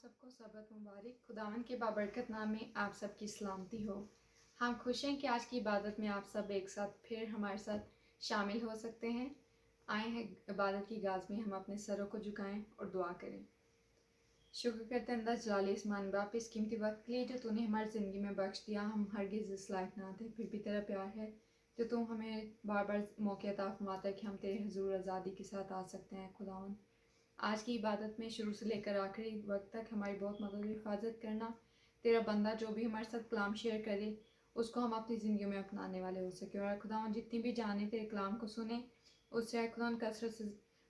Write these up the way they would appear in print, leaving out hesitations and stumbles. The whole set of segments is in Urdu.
سب کو سبت مبارک۔ خداوند کے بابرکت نام میں آپ سب کی سلامتی ہو۔ ہم خوش ہیں کہ آج کی عبادت میں آپ سب ایک ساتھ پھر ہمارے ساتھ شامل ہو سکتے ہیں۔ آئے ہیں عبادت کی گاز میں ہم اپنے سروں کو جھکائیں اور دعا کریں۔ شکر کرتے ہیں اللہ جلال اسمان باپ اس قیمتی وقت کے لیے جو تو نے ہماری زندگی میں بخش دیا۔ ہم ہرگز اس لائق نہ تھے، پھر بھی تیرا پیار ہے جو تو ہمیں بار بار موقع عطا فرماتا ہے کہ ہم تیرے حضور آزادی کے ساتھ آ سکتے ہیں۔ خداوند آج کی عبادت میں شروع سے لے کر آخری وقت تک ہماری بہت مدد و حفاظت کرنا۔ تیرا بندہ جو بھی ہمارے ساتھ کلام شیئر کرے اس کو ہم اپنی زندگیوں میں اپنانے والے ہو سکے، اور خداوند جتنی بھی جانے تیرے کلام کو سنیں اس سے خداوند کثرت سے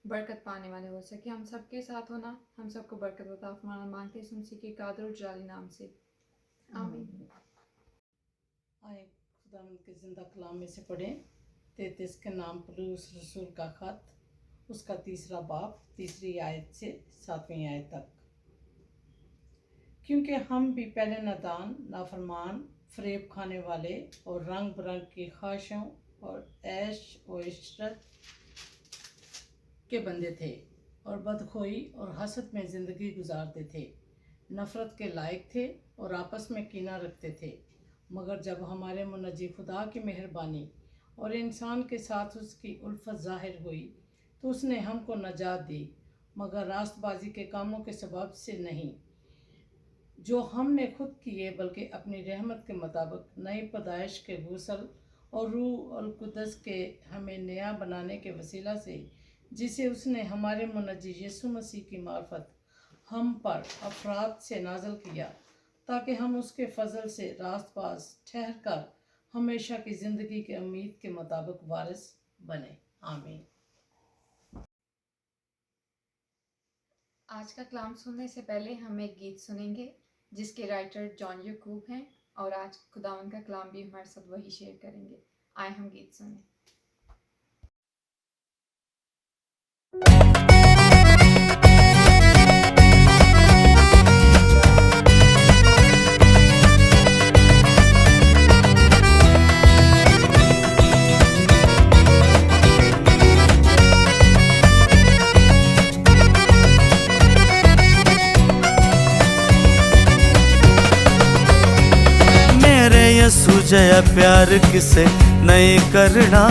برکت پانے والے ہو سکے۔ ہم سب کے ساتھ ہونا، ہم سب کو برکت عطا فرمانا مانگتے ہیں مسیح کے قادر اور جلالی نام سے، آمین۔ آئے خداوند کے زندہ کلام میں سے پڑھیں 33 کے نام پولس رسول کا خط، اس کا 3 باب 3 آیت سے 7 آیت تک۔ کیونکہ ہم بھی پہلے نادان، نافرمان، فریب کھانے والے اور رنگ برنگ کی خواہشوں اور عیش و عشرت کے بندے تھے، اور بدخوئی اور حسد میں زندگی گزارتے تھے، نفرت کے لائق تھے اور آپس میں کینہ رکھتے تھے۔ مگر جب ہمارے منجی خدا کی مہربانی اور انسان کے ساتھ اس کی الفت ظاہر ہوئی تو اس نے ہم کو نجات دی، مگر راست بازی کے کاموں کے سبب سے نہیں جو ہم نے خود کیے، بلکہ اپنی رحمت کے مطابق نئی پیدائش کے غسل اور روح القدس کے ہمیں نیا بنانے کے وسیلہ سے، جسے اس نے ہمارے منجی یسوع مسیح کی معرفت ہم پر افراد سے نازل کیا، تاکہ ہم اس کے فضل سے راست باز ٹھہر کر ہمیشہ کی زندگی کے امید کے مطابق وارث بنے، آمین۔ آج کا کلام سننے سے پہلے ہم ایک گیت سنیں گے جس کے رائٹر جان یعقوب ہیں، اور آج خداوند کا کلام بھی ہمارے ساتھ وہی شیئر کریں گے۔ آئے ہم گیت سنیں۔ جیا پیار کسے نہیں کرنا،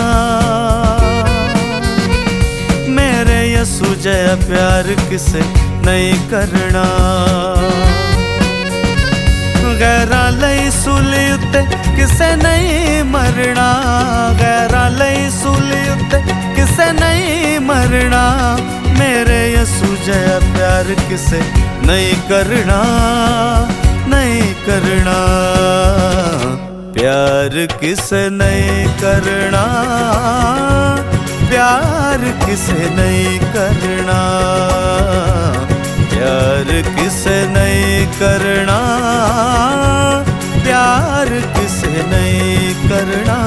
میرے یسوع جیا پیار کسے نہیں کرنا، غیراں لئی سولی اتے کسے نہیں مرنا، غیراں لئی سولی اتے کسے نہیں مرنا، میرے یسوع جیا پیار کسے نہیں کرنا، نہیں کرنا، پیار کسے نہیں کرنا، پیار کسے نہیں کرنا، پیار کسے نہیں کرنا، پیار کسے نہیں کرنا۔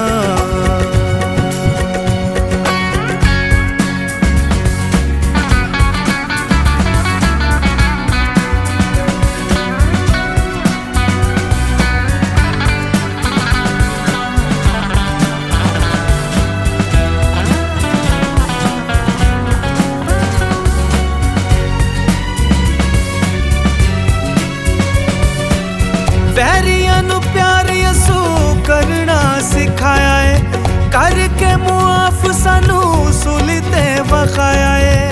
ویریاں نو پیار یسوع کرنا سکھایا ہے، کر کے معاف سانو سولی تے وکھایا ہے۔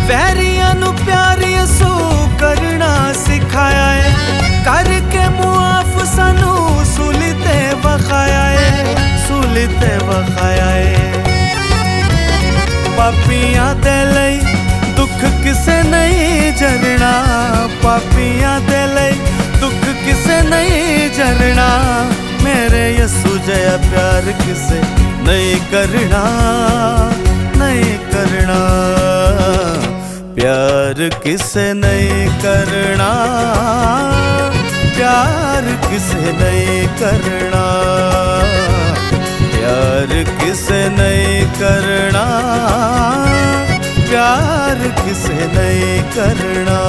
ویریاں نو پیار یسوع کرنا سکھایا ہے، کر کے معاف سانو سولی تے وکھایا ہے، سولی تے وکھایا ہے۔ پاپیاں دے لئی دکھ کسے نہیں جرنا، پاپیاں دے لئی دکھ کسے نہیں جرنا، میرے یسوع جیا پیار کسے نہیں کرنا، نہیں کرنا، پیار کسے نہیں کرنا، پیار کسے نہیں کرنا، پیار کسے نہیں کرنا، پیار کسے نہیں کرنا۔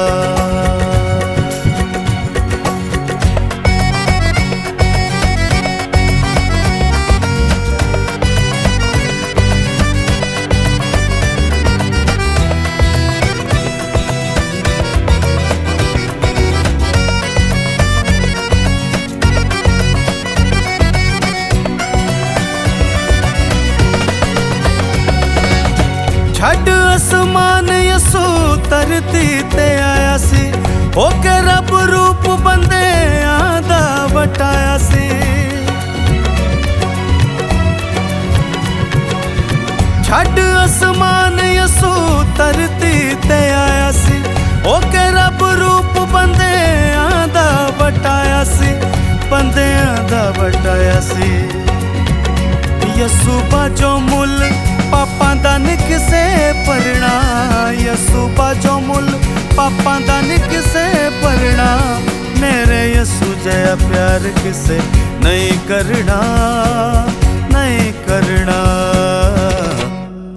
ਧਰਤੀ ਤੇ ਆਇਆ ਸੀ, ਹੋ ਕੇ ਰੱਬ ਰੂਪ ਬੰਦਿਆਂ ਦਾ ਵਟਾਇਆ ਸੀ। ਛੱਡ ਅਸਮਾਨ ਯਸੂ ਧਰਤੀ ਤੇ ਆਇਆ ਸੀ, ਹੋ ਕੇ ਰੱਬ ਰੂਪ ਬੰਦਿਆਂ ਦਾ ਵਟਾਇਆ ਸੀ, ਬੰਦਿਆਂ ਦਾ ਵਟਾਇਆ ਸੀ। ਯਸੂ ਬਾਝੋਂ ਮੁੱਲ ਪਾਪਾਂ ਦਾ ਨੀ ਕਿਸੇ ਭਰਣਾ, ਯਸੂ ਬਾਝੋਂ ਮੁੱਲ ਪਾਪਾਂ ਦਾ ਨੀ ਕਿਸੇ ਭਰਣਾ। ਮੇਰੇ ਯਸੂ ਜਿਹਾ ਪਿਆਰ ਕਿਸੇ ਨਹੀਂ ਕਰਨਾ, ਨਹੀਂ ਕਰਨਾ,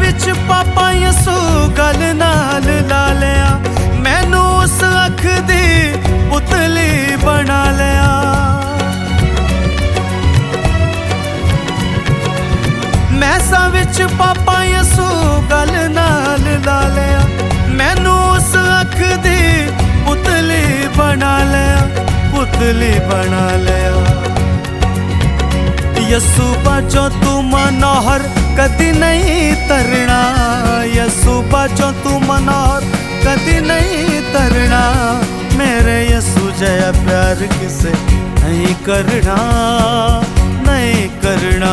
ਵਿੱਚ ਪਾਪਾ ਯਸੂ ਗਲ ਨਾਲ ਲਾ ਲਿਆ, ਮੈਨੂੰ ਉਸ ਅੱਖ ਦੀ ਪੁਤਲੀ ਬਣਾ ਲਿਆ। ਮੈਸਾਂ ਵਿੱਚ ਪਾਪਾ ਯਸੂ ਗਲ ਨਾਲ ਲਾ ਲਿਆ, ਮੈਨੂੰ ਉਸ ਅੱਖ ਦੀ ਪੁਤਲੀ ਬਣਾ ਲਿਆ, ਪੁਤਲੀ ਬਣਾ ਲਿਆ। ਯਸੂ ਬਾਝੋਂ ਤੂੰ ਮਨੋਹਰ ਕਦੀ ਨਹੀਂ ਤਰਨਾ, ਯਸੂ ਬਾਝੋਂ ਤੂੰ ਮਨੋਹਰ ਕਦੀ ਨਹੀਂ ਤਰਨਾ। ਮੇਰੇ ਯਸੂ ਜਿਹਾ ਪਿਆਰ ਕਿਸੇ ਨਹੀਂ ਕਰਨਾ, ਨਹੀਂ ਕਰਨਾ,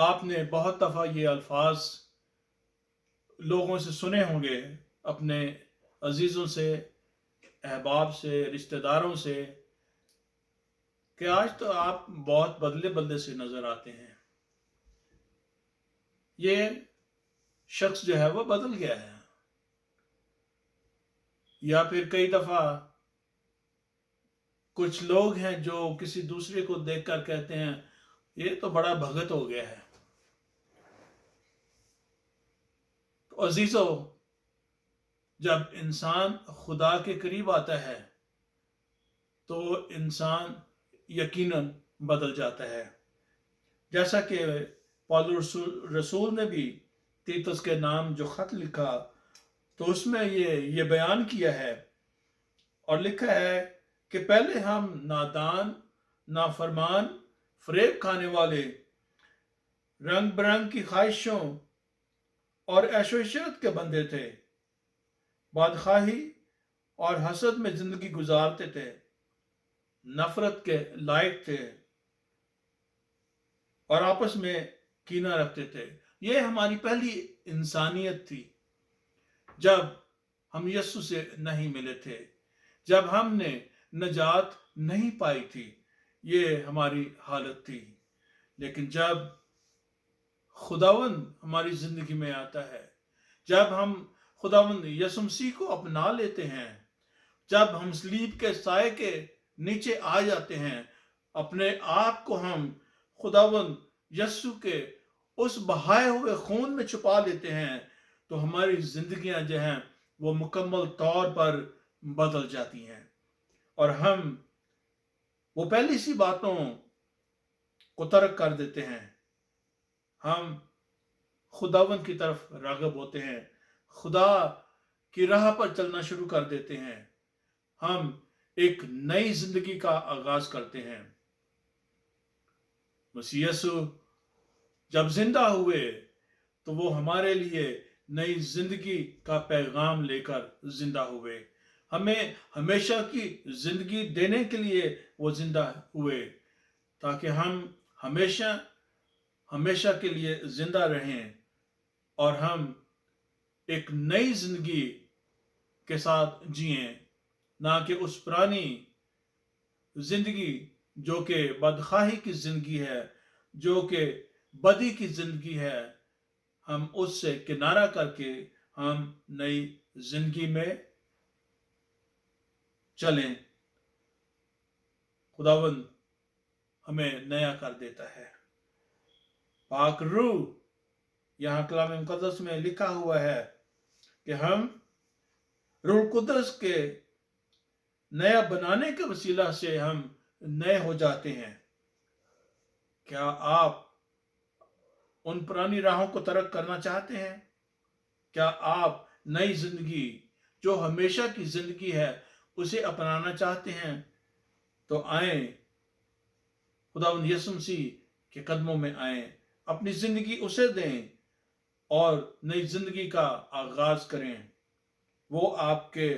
آپ نے بہت دفعہ یہ الفاظ لوگوں سے سنے ہوں گے، اپنے عزیزوں سے، احباب سے، رشتہ داروں سے، کہ آج تو آپ بہت بدلے بدلے سے نظر آتے ہیں، یہ شخص جو ہے وہ بدل گیا ہے۔ یا پھر کئی دفعہ کچھ لوگ ہیں جو کسی دوسرے کو دیکھ کر کہتے ہیں یہ تو بڑا بھگت ہو گیا ہے۔ تو عزیزو، جب انسان خدا کے قریب آتا ہے تو انسان یقیناً بدل جاتا ہے، جیسا کہ پالوس رسول نے بھی تیتس کے نام جو خط لکھا تو اس میں یہ بیان کیا ہے اور لکھا ہے کہ پہلے ہم نادان، نافرمان، فریب کھانے والے، رنگ برنگ کی خواہشوں اور عیش و عشرت کے بندے تھے، بدخواہی اور حسد میں زندگی گزارتے تھے، نفرت کے لائق تھے اور آپس میں کینہ رکھتے تھے۔ یہ ہماری پہلی انسانیت تھی جب ہم یسوع سے نہیں ملے تھے، جب ہم نے نجات نہیں پائی تھی، یہ ہماری حالت تھی۔ لیکن جب خداوند ہماری زندگی میں آتا ہے، جب ہم خداوند یسوع مسیح کو اپنا لیتے ہیں، جب ہم صلیب کے سائے کے نیچے آ جاتے ہیں، اپنے آپ کو ہم خداوند یسوع کے اس بہائے ہوئے خون میں چھپا لیتے ہیں، تو ہماری زندگیاں جو ہیں وہ مکمل طور پر بدل جاتی ہیں اور ہم وہ پہلی سی باتوں کو ترک کر دیتے ہیں، ہم خداوند کی طرف راغب ہوتے ہیں، خدا کی راہ پر چلنا شروع کر دیتے ہیں، ہم ایک نئی زندگی کا آغاز کرتے ہیں۔ مسیح یسوع جب زندہ ہوئے تو وہ ہمارے لیے نئی زندگی کا پیغام لے کر زندہ ہوئے، ہمیں ہمیشہ کی زندگی دینے کے لیے وہ زندہ ہوئے تاکہ ہم ہمیشہ کے لیے زندہ رہیں اور ہم ایک نئی زندگی کے ساتھ جئیں، نہ کہ اس پرانی زندگی جو کہ بدخواہی کی زندگی ہے، جو کہ بدی کی زندگی ہے، ہم اس سے کنارہ کر کے ہم نئی زندگی میں چلیں۔ خداوند ہمیں نیا کر دیتا ہے۔ پاک روح، یہاں کلام مقدس میں لکھا ہوا ہے کہ ہم روح القدس کے نیا بنانے کے وسیلہ سے ہم نئے ہو جاتے ہیں۔ کیا آپ ان پرانی راہوں کو ترک کرنا چاہتے ہیں؟ کیا آپ نئی زندگی جو ہمیشہ کی زندگی ہے اسے اپنانا چاہتے ہیں؟ تو آئیں، خداوند یسوع مسیح کے قدموں میں آئیں، اپنی زندگی اسے دیں اور نئی زندگی کا آغاز کریں۔ وہ آپ کے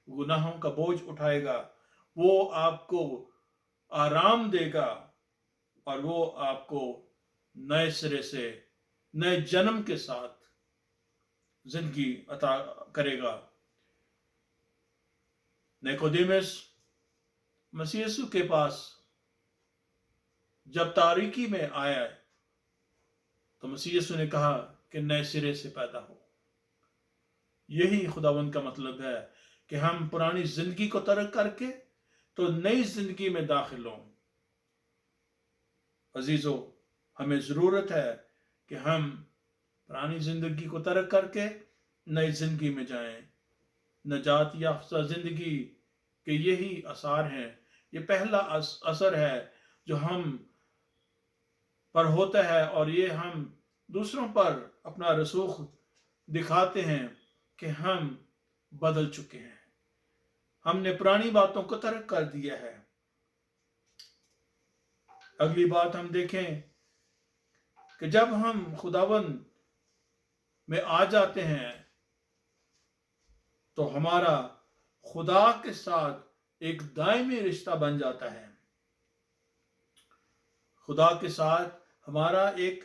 گناہوں کا بوجھ اٹھائے گا، وہ آپ کو آرام دے گا اور وہ آپ کو نئے سرے سے، نئے جنم کے ساتھ زندگی عطا کرے گا۔ نیکودیمس مسیح یسوع کے پاس جب تاریکی میں آیا تو مسیح یسوع نے کہا کہ نئے سرے سے پیدا ہو۔ یہی خداوند کا مطلب ہے کہ ہم پرانی زندگی کو ترک کر کے تو نئی زندگی میں داخل ہوں۔ عزیزو، ہمیں ضرورت ہے کہ ہم پرانی زندگی کو ترک کر کے نئی زندگی میں جائیں۔ نجات یافتہ زندگی کے یہی آثار ہیں، یہ پہلا اثر ہے جو ہم پر ہوتا ہے اور یہ ہم دوسروں پر اپنا رسوخ دکھاتے ہیں کہ ہم بدل چکے ہیں، ہم نے پرانی باتوں کو ترک کر دیا ہے۔ اگلی بات ہم دیکھیں کہ جب ہم خداوند میں آ جاتے ہیں تو ہمارا خدا کے ساتھ ایک دائمی رشتہ بن جاتا ہے۔ خدا کے ساتھ ہمارا ایک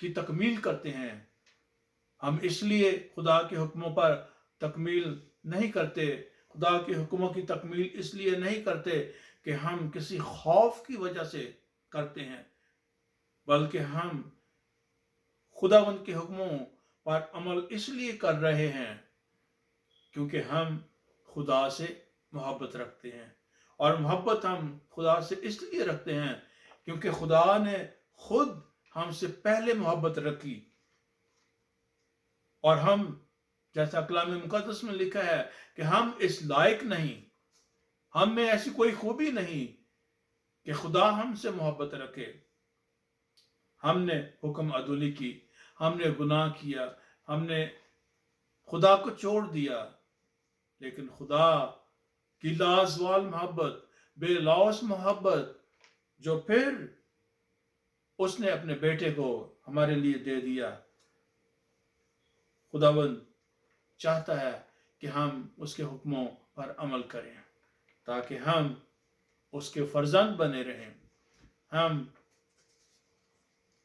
کی تکمیل کرتے ہیں. ہم اس لیے خدا کے حکموں پر تکمیل نہیں کرتے، خدا کے حکموں کی تکمیل اس لیے نہیں کرتے کہ ہم کسی خوف کی وجہ سے کرتے ہیں، بلکہ ہم خداوند کے حکموں پر عمل اس لیے کر رہے ہیں کیونکہ ہم خدا سے محبت رکھتے ہیں. اور محبت ہم خدا سے اس لیے رکھتے ہیں کیونکہ خدا نے خود ہم سے پہلے محبت رکھی. اور ہم، جیسا کلام مقدس میں لکھا ہے کہ ہم اس لائق نہیں، ہم میں ایسی کوئی خوبی نہیں کہ خدا ہم سے محبت رکھے. ہم نے حکم عدولی کی، ہم نے گناہ کیا، ہم نے خدا کو چھوڑ دیا، لیکن خدا کی لازوال محبت، بے لوث محبت، جو پھر اس نے اپنے بیٹے کو ہمارے لیے دے دیا. خداوند چاہتا ہے کہ ہم اس کے حکموں پر عمل کریں تاکہ ہم اس کے فرزند بنے رہیں، ہم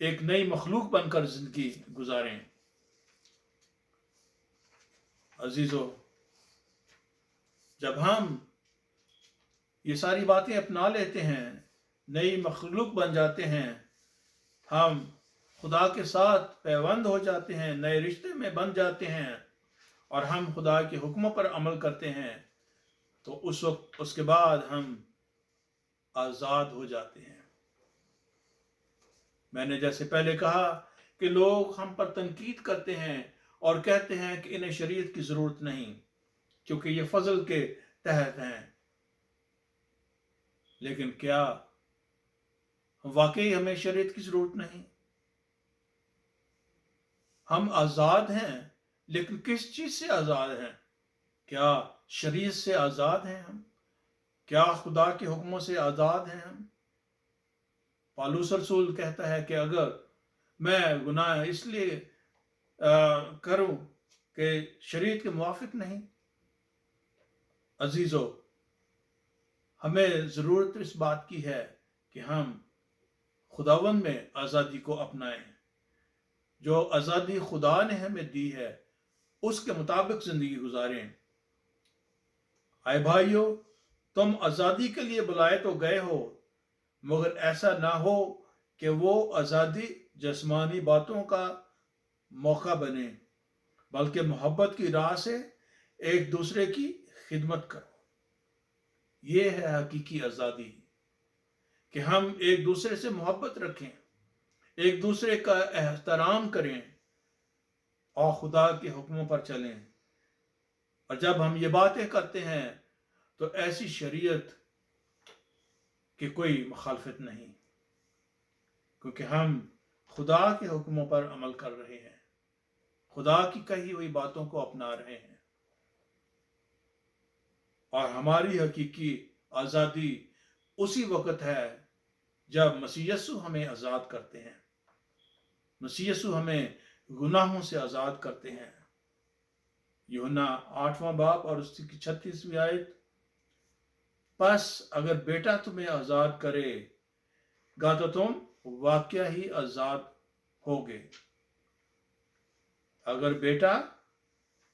ایک نئی مخلوق بن کر زندگی گزاریں. عزیزو، جب ہم یہ ساری باتیں اپنا لیتے ہیں، نئی مخلوق بن جاتے ہیں، ہم خدا کے ساتھ پیوند ہو جاتے ہیں، نئے رشتے میں بن جاتے ہیں، اور ہم خدا کے حکموں پر عمل کرتے ہیں، تو اس وقت اس کے بعد ہم آزاد ہو جاتے ہیں. میں نے جیسے پہلے کہا کہ لوگ ہم پر تنقید کرتے ہیں اور کہتے ہیں کہ انہیں شریعت کی ضرورت نہیں کیونکہ یہ فضل کے تحت ہیں. لیکن کیا واقعی ہمیں شریعت کی ضرورت نہیں؟ ہم آزاد ہیں، لیکن کس چیز سے آزاد ہیں؟ کیا شریعت سے آزاد ہیں ہم؟ کیا خدا کے حکموں سے آزاد ہیں ہم؟ پالوس رسول کہتا ہے کہ اگر میں گناہ اس لیے کروں کہ شریعت کے موافق نہیں. عزیزو، ہمیں ضرورت اس بات کی ہے کہ ہم خداوند میں آزادی کو اپنائیں. جو آزادی خدا نے ہمیں دی ہے اس کے مطابق زندگی گزاریں. آئے بھائیو، تم آزادی کے لیے بلائے تو گئے ہو، مگر ایسا نہ ہو کہ وہ آزادی جسمانی باتوں کا موقع بنے، بلکہ محبت کی راہ سے ایک دوسرے کی خدمت کرو. یہ ہے حقیقی آزادی کہ ہم ایک دوسرے سے محبت رکھیں، ایک دوسرے کا احترام کریں اور خدا کے حکموں پر چلیں. اور جب ہم یہ باتیں کرتے ہیں تو ایسی شریعت کی کوئی مخالفت نہیں، کیونکہ ہم خدا کے حکموں پر عمل کر رہے ہیں، خدا کی کہی ہوئی باتوں کو اپنا رہے ہیں. اور ہماری حقیقی آزادی اسی وقت ہے جب مسیح یسوع ہمیں آزاد کرتے ہیں. مسیح یسوع ہمیں گناہوں سے آزاد کرتے ہیں. یوحنا 8واں باب اور اس کی 36ویں آیت، پس اگر بیٹا تمہیں آزاد کرے گا تو تم واقعہ ہی آزاد ہوگے. اگر بیٹا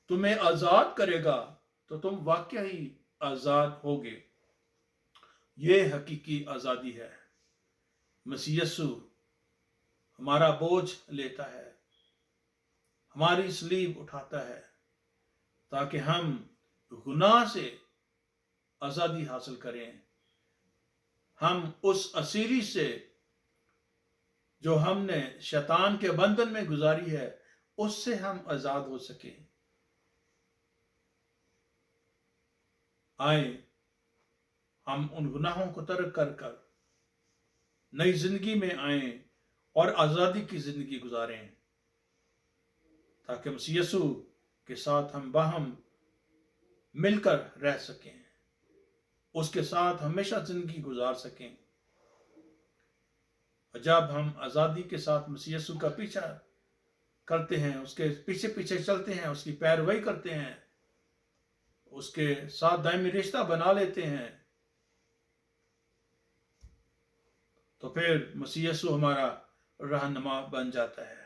تمہیں آزاد کرے گا تو تم واقعہ ہی آزاد ہوگے. یہ حقیقی آزادی ہے. مسیح یسوع ہمارا بوجھ لیتا ہے، ہماری صلیب اٹھاتا ہے تاکہ ہم گناہ سے آزادی حاصل کریں. ہم اس اسیری سے جو ہم نے شیطان کے بندھن میں گزاری ہے اس سے ہم آزاد ہو سکیں. آئیں ہم ان گناہوں کو ترک کر کر نئی زندگی میں آئیں اور آزادی کی زندگی گزاریں تاکہ مسیح یسوع کے ساتھ ہم باہم مل کر رہ سکیں، اس کے ساتھ ہمیشہ زندگی گزار سکیں. اور جب ہم آزادی کے ساتھ مسیح یسوع کا پیچھا کرتے ہیں، اس کے پیچھے پیچھے چلتے ہیں، اس کی پیروی کرتے ہیں، اس کے ساتھ دائمی رشتہ بنا لیتے ہیں، تو پھر مسیح یسوع ہمارا رہنما بن جاتا ہے.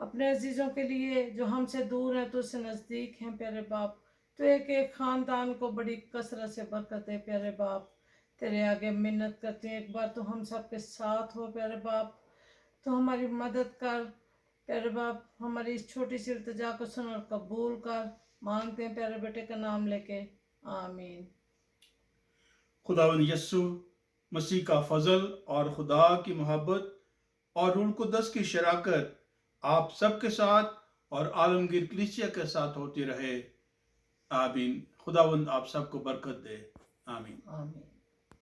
اپنے عزیزوں کے لیے جو ہم سے دور ہیں تو اس سے نزدیک ہیں پیارے باپ، تو ایک ایک خاندان کو بڑی کثرت سے برکت دے پیارے باپ، تیرے آگے منت کرتے ہیں ایک بار تو ہم سب کے ساتھ ہو پیارے باپ، تو ہماری مدد کر پیارے باپ، ہماری اس چھوٹی سی التجا کو سن اور قبول کر، مانگتے ہیں پیارے بیٹے کا نام لے کے، آمین۔ خداوند یسوع مسیح کا فضل اور خدا کی محبت اور روح القدس کی شراکت آپ سب کے ساتھ اور عالمگیر کلیسیا کے ساتھ ہوتی رہے، آمین۔ خداوند آپ سب کو برکت دے، آمین۔ آمین۔